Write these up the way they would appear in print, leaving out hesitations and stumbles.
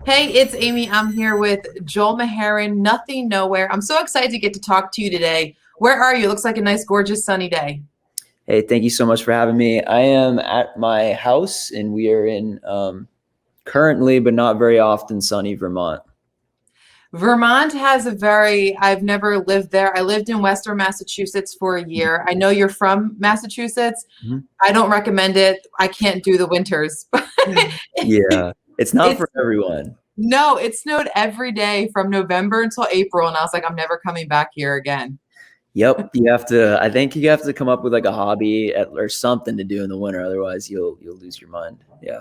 Hey, it's Amy. I'm here with Joel Mulherin, Nothing Nowhere. I'm so excited to get to talk to you today. Where are you? Looks like a nice, gorgeous, sunny day. Hey, thank you so much for having me. I am at my house and we are in currently, but not very often, sunny Vermont. Vermont has I've never lived there. I lived in Western Massachusetts for a year. I know you're from Massachusetts. Mhm. I don't recommend it. I can't do the winters. Yeah, it's not for It's everyone. no, it snowed every day from November until April, and I was like, I'm never coming back here again. Yep, I think you have to come up with like a hobby or something to do in the winter. Otherwise, you'll lose your mind. Yeah.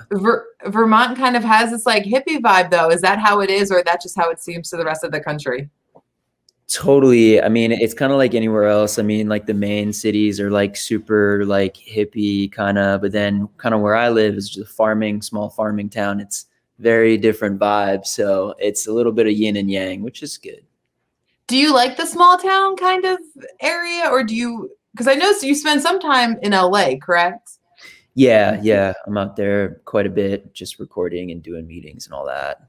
Vermont kind of has this like hippie vibe, though. Is that how it is, or that's just how it seems to the rest of the country? Totally. I mean, it's kind of like anywhere else. I mean, like the main cities are like super like hippie kind of, but then kind of where I live is just a small farming town. It's very different vibes. So it's a little bit of yin and yang, which is good. Do you like the small town kind of area, or do you? Because I know you spend some time in LA, correct? Yeah, yeah. I'm out there quite a bit, just recording and doing meetings and all that.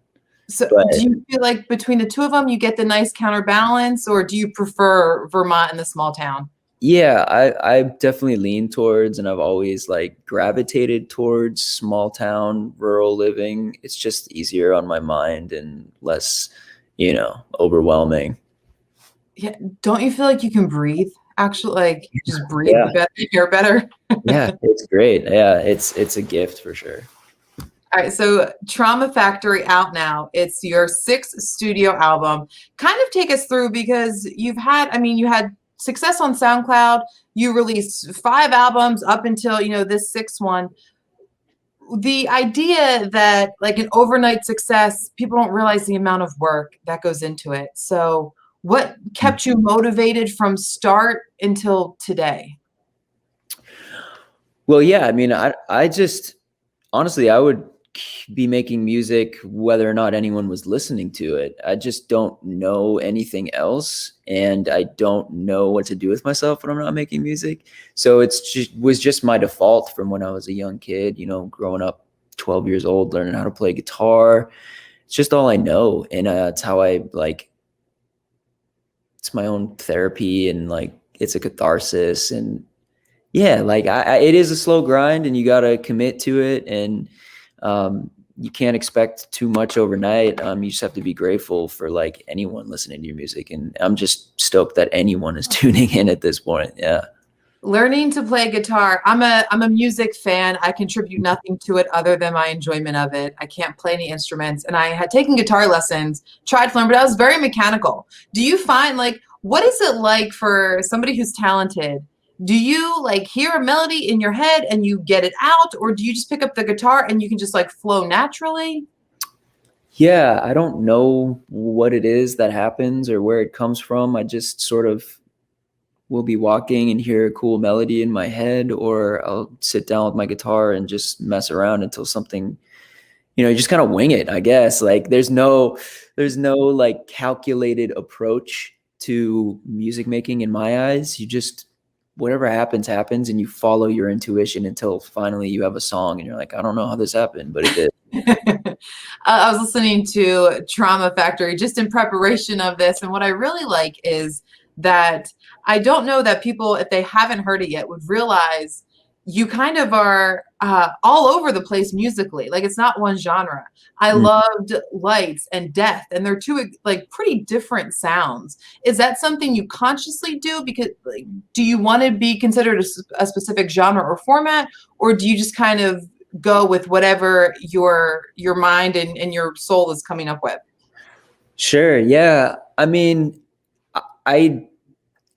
So, But do you feel like between the two of them, you get the nice counterbalance, or do you prefer Vermont and the small town? yeah, I definitely lean towards and I've always like gravitated towards small town rural living. It's just easier on my mind and less, overwhelming. Yeah, don't you feel like you can breathe? Actually, like just breathe Yeah. better, hear better. Yeah, it's great. Yeah, it's a gift for sure. All right, so Trauma Factory out now. It's your sixth studio album. Kind of take us through because you had success on SoundCloud. You released five albums up until, this sixth one. The idea that like an overnight success, people don't realize the amount of work that goes into it. So, what kept you motivated from start until today? Well, yeah, I mean, I just honestly, I would be making music whether or not anyone was listening to it. I just don't know anything else, and I don't know what to do with myself when I'm not making music. So was just my default from when I was a young kid, growing up 12 years old, learning how to play guitar. It's just all I know, and it's how I like. It's my own therapy, and like it's a catharsis, and yeah, like it is a slow grind and you got to commit to it. And you can't expect too much overnight. You just have to be grateful for like anyone listening to your music. And I'm just stoked that anyone is tuning in at this point. Yeah. Learning to play guitar. I'm a music fan. I contribute nothing to it other than my enjoyment of it. I can't play any instruments, and I had taken guitar lessons, tried to learn, but I was very mechanical. Do you find like what is it like for somebody who's talented? Do you like hear a melody in your head and you get it out, or do you just pick up the guitar and you can just like flow naturally? Yeah. I don't know what it is that happens or where it comes from. I just sort of will be walking and hear a cool melody in my head, or I'll sit down with my guitar and just mess around until something, you just kind of wing it, I guess. Like there's no like calculated approach to music making in my eyes. You just whatever happens happens and you follow your intuition until finally you have a song and you're like, I don't know how this happened, but it did. I was listening to Trauma Factory just in preparation of this, and what I really like is that I don't know that people, if they haven't heard it yet, would realize you kind of are all over the place musically. Like it's not one genre. I Mm. loved Lights and Death, and they're two like pretty different sounds. Is that something you consciously do? Because like, do you want to be considered a specific genre or format, or do you just kind of go with whatever your mind and your soul is coming up with? Sure. Yeah. I mean, I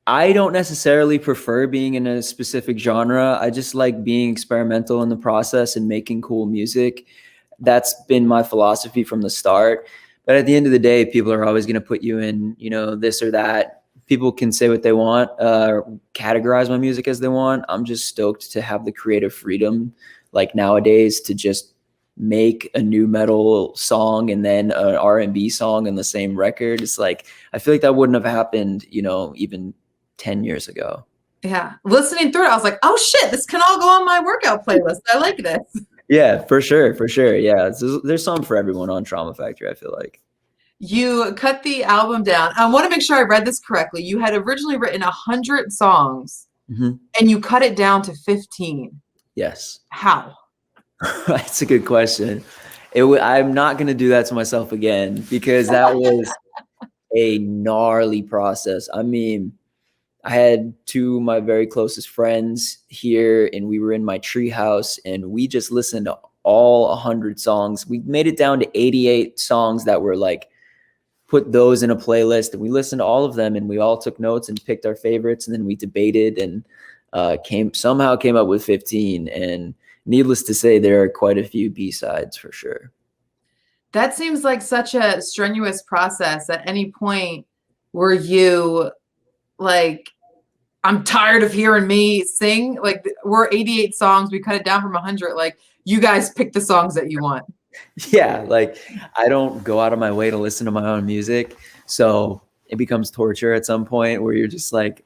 I don't necessarily prefer being in a specific genre. I just like being experimental in the process and making cool music. That's been my philosophy from the start. But at the end of the day, people are always going to put you in, this or that. People can say what they want, categorize my music as they want. I'm just stoked to have the creative freedom, like nowadays, to just make a new metal song and then an R&B song in the same record. It's like I feel like that wouldn't have happened, even 10 years ago. Yeah, listening through it, I was like, oh shit, this can all go on my workout playlist. I like this. Yeah, for sure, for sure. Yeah, there's something for everyone on Trauma Factory, I feel like. You cut the album down. I want to make sure I read this correctly. You had originally written 100 songs Mhm. and you cut it down to 15. Yes. How? That's a good question. I'm not gonna do that to myself again because that was a gnarly process. I mean, I had two of my very closest friends here, and we were in my tree house, and we just listened to all 100 songs. We made it down to 88 songs that were like, put those in a playlist, and we listened to all of them, and we all took notes and picked our favorites, and then we debated and somehow came up with 15. And needless to say, there are quite a few B-sides for sure. That seems like such a strenuous process. At any point were you like, I'm tired of hearing me sing? Like, we're 88 songs, we cut it down from 100. Like, you guys pick the songs that you want. Yeah, like I don't go out of my way to listen to my own music, so it becomes torture at some point where you're just like,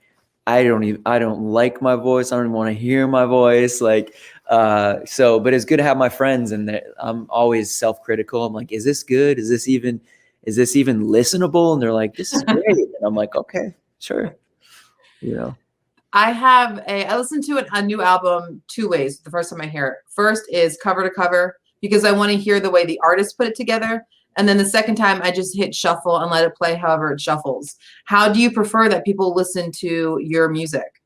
I don't like my voice. I don't even want to hear my voice. Like, but it's good to have my friends, and I'm always self-critical. I'm like, is this good? Is this even listenable? And they're like, this is great. And I'm like, okay, sure. You know. I listened to a new album two ways the first time I hear it. First is cover to cover because I want to hear the way the artist put it together. And then the second time I just hit shuffle and let it play however it shuffles. How do you prefer that people listen to your music?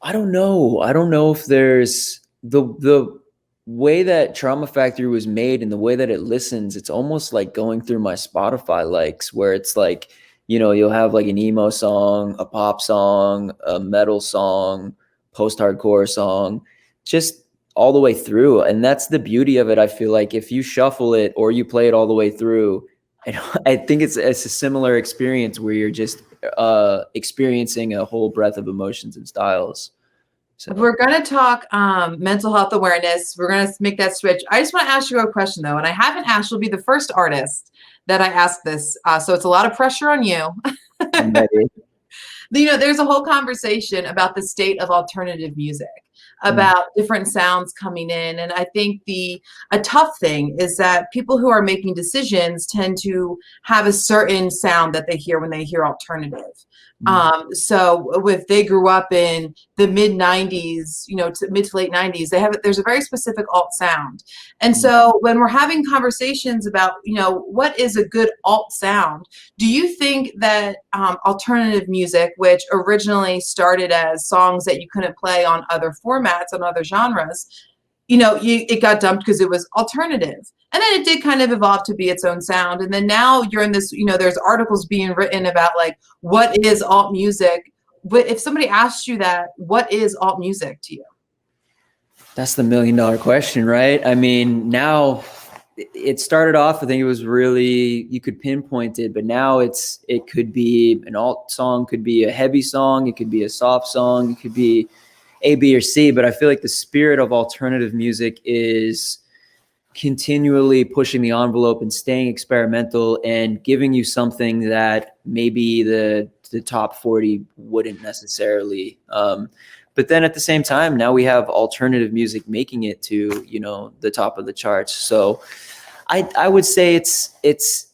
I don't know. I don't know if there's the way that Trauma Factory was made and the way that it listens, it's almost like going through my Spotify likes where it's like, you'll have like an emo song, a pop song, a metal song, post-hardcore song, just all the way through. And that's the beauty of it. I feel like if you shuffle it or you play it all the way through, I think it's a similar experience where you're just experiencing a whole breadth of emotions and styles. So We're going to talk mental health awareness. We're going to make that switch. I just want to ask you a question, though, and I haven't asked. You'll be the first artist that I ask this, so it's a lot of pressure on you. I'm ready. There's a whole conversation about the state of alternative music, about different sounds coming in. And I think a tough thing is that people who are making decisions tend to have a certain sound that they hear when they hear alternative. So if they grew up in the mid 90s, to mid to late 90s, there's a very specific alt sound. And so when we're having conversations about, what is a good alt sound, do you think that alternative music, which originally started as songs that you couldn't play on other formats, on other genres, it got dumped because it was alternative. And then it did kind of evolve to be its own sound. And then now you're in this, there's articles being written about like, what is alt music? But if somebody asked you that, what is alt music to you? That's the $1 million question, right? I mean, now it started off, I think it was really, you could pinpoint it, but now it could be an alt song, could be a heavy song, it could be a soft song, it could be A, B, or C. But I feel like the spirit of alternative music is continually pushing the envelope and staying experimental and giving you something that maybe the top 40 wouldn't necessarily. But then at the same time, now we have alternative music making it to, the top of the charts. So I would say it's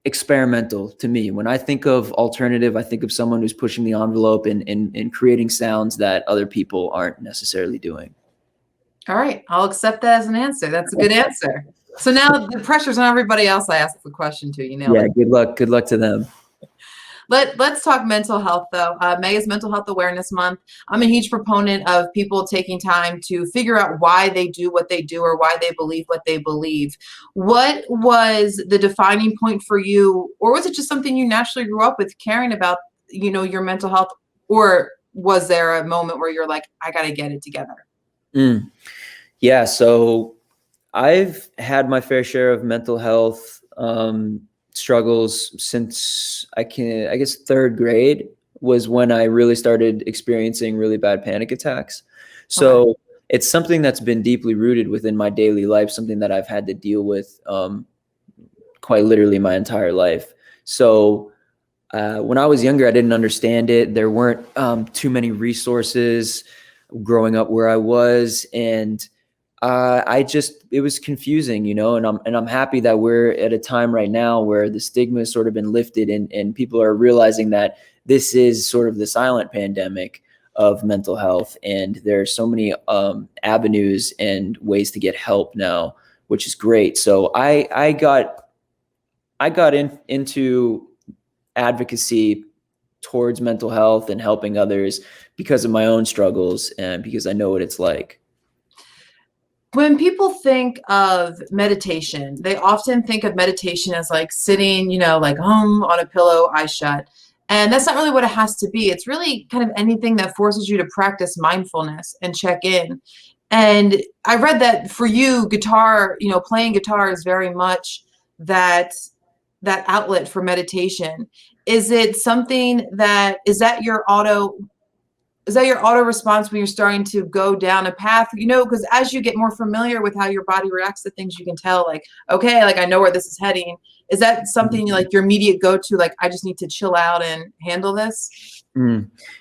experimental to me. When I think of alternative, I think of someone who's pushing the envelope and creating sounds that other people aren't necessarily doing. All right, I'll accept that as an answer. That's a good answer. So now the pressure's on everybody else I asked the question to. Yeah, good luck. Good luck to them. Let's talk mental health, though. May is Mental Health Awareness Month. I'm a huge proponent of people taking time to figure out why they do what they do or why they believe what they believe. What was the defining point for you, or was it just something you naturally grew up with, caring about, your mental health, or was there a moment where you're like, I got to get it together? Yeah, so I've had my fair share of mental health struggles since I guess third grade was when I really started experiencing really bad panic attacks. So it's something that's been deeply rooted within my daily life, something that I've had to deal with quite literally my entire life. So when I was younger, I didn't understand it. There weren't too many resources growing up where I was. And It was confusing, you know, and I'm happy that we're at a time right now where the stigma has sort of been lifted, and people are realizing that this is sort of the silent pandemic of mental health. And there are so many avenues and ways to get help now, which is great. So I got into advocacy towards mental health and helping others because of my own struggles and because I know what it's like. When people think of meditation, they often think of meditation as like sitting, like home on a pillow, eyes shut. And that's not really what it has to be. It's really kind of anything that forces you to practice mindfulness and check in. And I read that for you, guitar, playing guitar is very much that that outlet for meditation. Is it something that is that your auto response when you're starting to go down a path, because as you get more familiar with how your body reacts to things, you can tell like, okay, like I know where this is heading. Is that something like your immediate go-to, like I just need to chill out and handle this?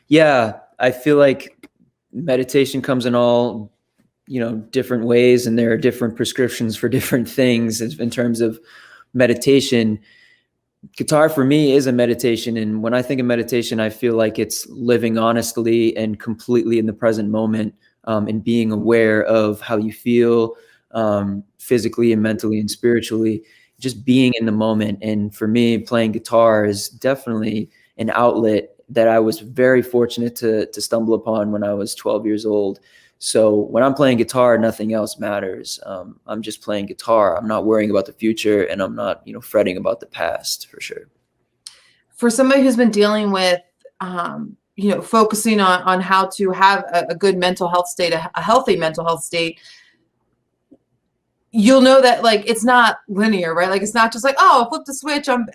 Yeah, I feel like meditation comes in all, different ways, and there are different prescriptions for different things in terms of meditation. Guitar for me is a meditation, and when I think of meditation, I feel like it's living honestly and completely in the present moment, and being aware of how you feel, physically and mentally and spiritually, just being in the moment. And for me, playing guitar is definitely an outlet that I was very fortunate to stumble upon when I was 12 years old. So when I'm playing guitar, nothing else matters. I'm just playing guitar. I'm not worrying about the future, and I'm not, fretting about the past, for sure. For somebody who's been dealing with, focusing on how to have a good mental health state, a healthy mental health state, you'll know that like it's not linear, right? Like it's not just like, oh, I'll flip the switch, I'm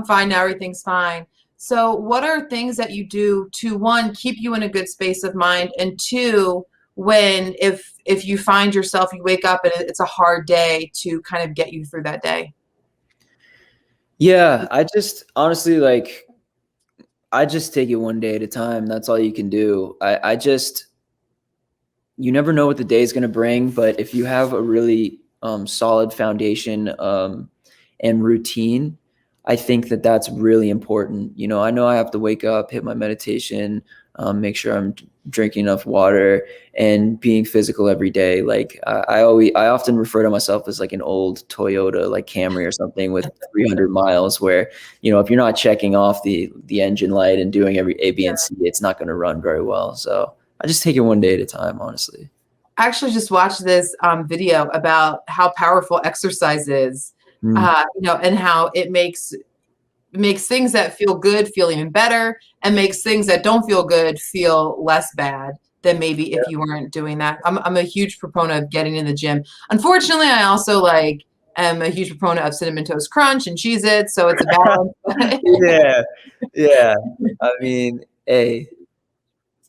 fine now, everything's fine. So what are things that you do to, one, keep you in a good space of mind, and two, when if you find yourself, you wake up and it's a hard day, to kind of get you through that day? Yeah, I just honestly, like, I just take it one day at a time. That's all you can do. You never know what the day is going to bring, but if you have a really solid foundation and routine, I think that that's really important. I know I have to wake up, hit my meditation, make sure I'm drinking enough water, and being physical every day. Like I often refer to myself as like an old Toyota, like Camry or something with 300 miles, where, if you're not checking off the engine light and doing every A, B, and C, it's not going to run very well. So I just take it one day at a time, honestly. I actually just watched this video about how powerful exercise is, Mm. and how it makes things that feel good feel even better, and makes things that don't feel good feel less bad than maybe if you weren't doing that. I'm a huge proponent of getting in the gym. Unfortunately, I also like am a huge proponent of Cinnamon Toast Crunch and Cheez-It, so it's a balance. Yeah, yeah. I mean, hey,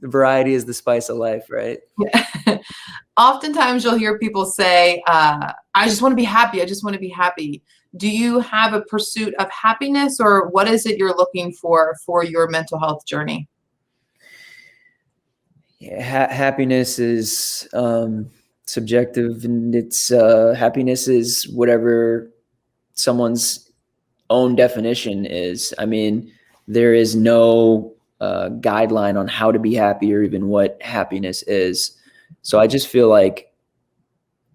variety is the spice of life, right? Yeah. Oftentimes you'll hear people say, I just want to be happy. I just want to be happy. Do you have a pursuit of happiness, or what is it you're looking for your mental health journey? Yeah, happiness is subjective, and it's happiness is whatever someone's own definition is. I mean, there is no guideline on how to be happy or even what happiness is. So I just feel like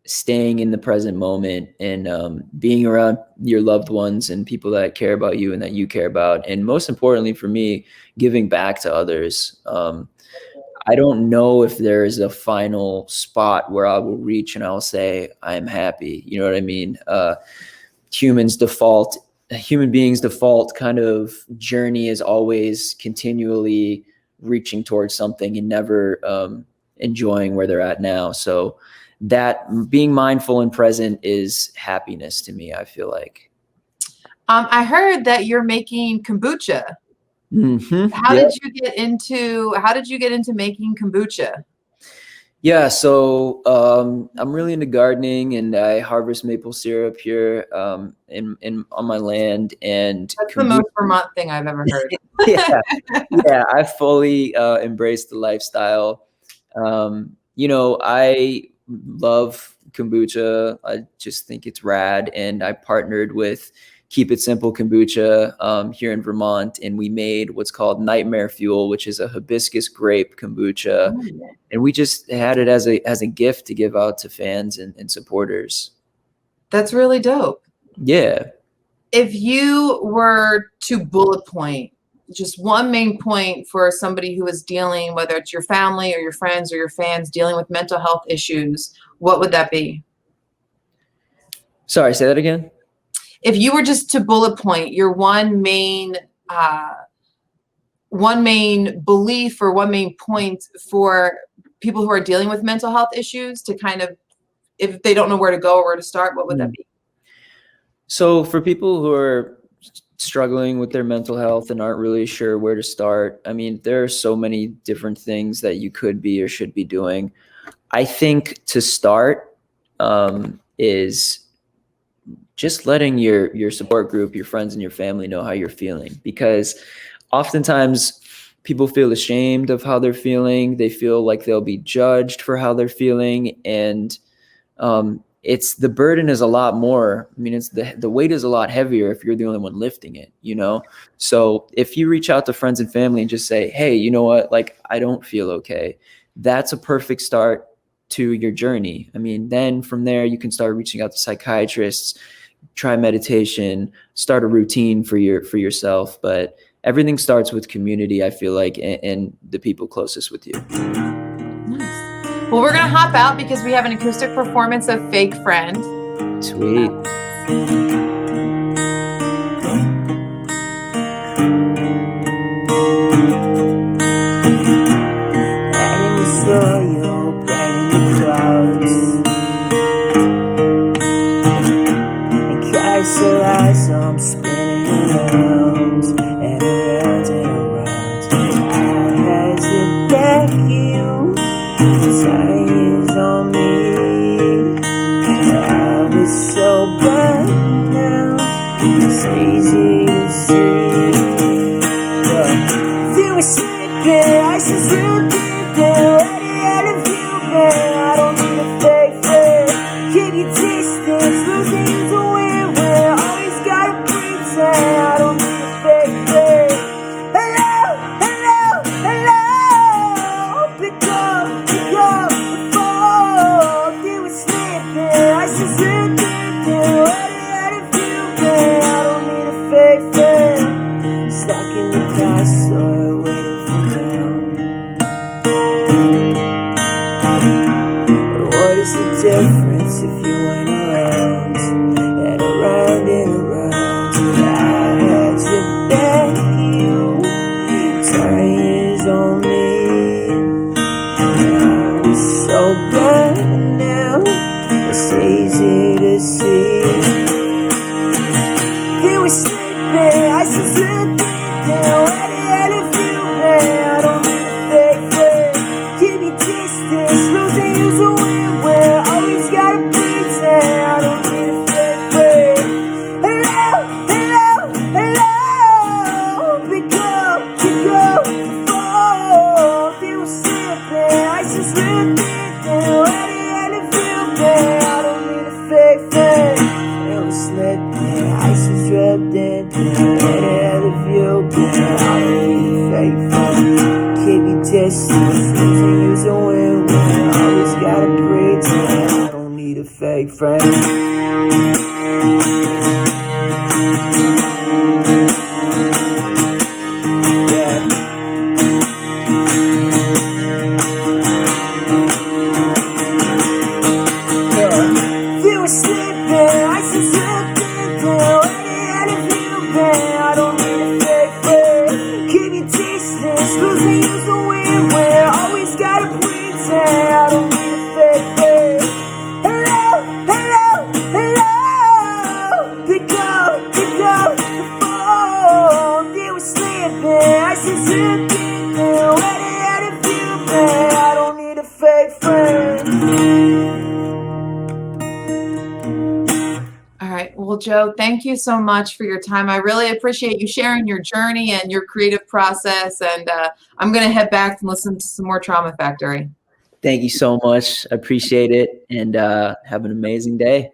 staying in the present moment and being around your loved ones and people that care about you and that you care about, and most importantly for me, giving back to others. I don't know if there is a final spot where I will reach and I'll say I'm happy. You know what I mean? Humans default, Human beings default kind of journey is always continually reaching towards something and never enjoying where they're at now. So that being mindful and present is happiness to me, I feel like. I heard that you're making kombucha. Yeah. How did you get into making kombucha? Yeah, so I'm really into gardening, and I harvest maple syrup here in on my land. And That's the most Vermont thing I've ever heard. yeah, yeah, I fully embrace the lifestyle. I love kombucha. I just think it's rad. And I partnered with Keep It Simple Kombucha here in Vermont, and we made what's called Nightmare Fuel, which is a hibiscus grape kombucha. And we just had it as a gift to give out to fans and supporters. That's really dope. Yeah. If you were to bullet point just one main point for somebody who is dealing, whether it's your family or your friends or your fans dealing with mental health issues, what would that be? Sorry, say that again. If you were just to bullet point your one main belief or one main point for people who are dealing with mental health issues to kind of, if they don't know where to go or where to start, what would that be? So for people who are struggling with their mental health and aren't really sure where to start, I mean, there are so many different things that you could be or should be doing. I think to start is just letting your support group, your friends and your family know how you're feeling, because oftentimes people feel ashamed of how they're feeling. They feel like they'll be judged for how they're feeling. And it's, the burden is a lot more. I mean, it's the weight is a lot heavier if you're the only one lifting it, you know? So if you reach out to friends and family and just say, hey, you know what, like, I don't feel okay, that's a perfect start to your journey. I mean, then from there, you can start reaching out to psychiatrists, try meditation, start a routine for yourself. But everything starts with community, I feel like, and the people closest with you. Nice. Well, we're going to hop out because we have an acoustic performance of Fake Friend. Sweet. As I'm spinning around and around and around, I had to beg you, time is on me. I was so bad now, it's easy to see. You were sleeping, I should still be there, ready out of you, man. I don't need a fake friend, keep your distance, losing you to win. I don't need a fake friend. Hello, hello, hello. Pick up the phone. You were sleeping, I should sit there. Ready out of you, man. I don't need a fake friend. I'm stuck in the past, so I waited for them. What is the difference if you went around and around and around? Easy to see. You were sleeping, I should sit there, ready out of you, man. I don't need a fake friend. Keep your distance, losing you's a win. Where always gotta pretend. I don't need a fake friend. Hello, hello, hello. Pick up the phone. You were sleeping, I should sit there, ready out of you, man. Fake friend, it was slipping, ice is dripping, ahead of you, girl. I don't need a fake friend, keep your distance, losing you's a win-win. Always gotta pretend, I don't need a fake friend. Well, Joe, thank you so much for your time. I really appreciate you sharing your journey and your creative process. And I'm going to head back and listen to some more Trauma Factory. Thank you so much. I appreciate it, and have an amazing day.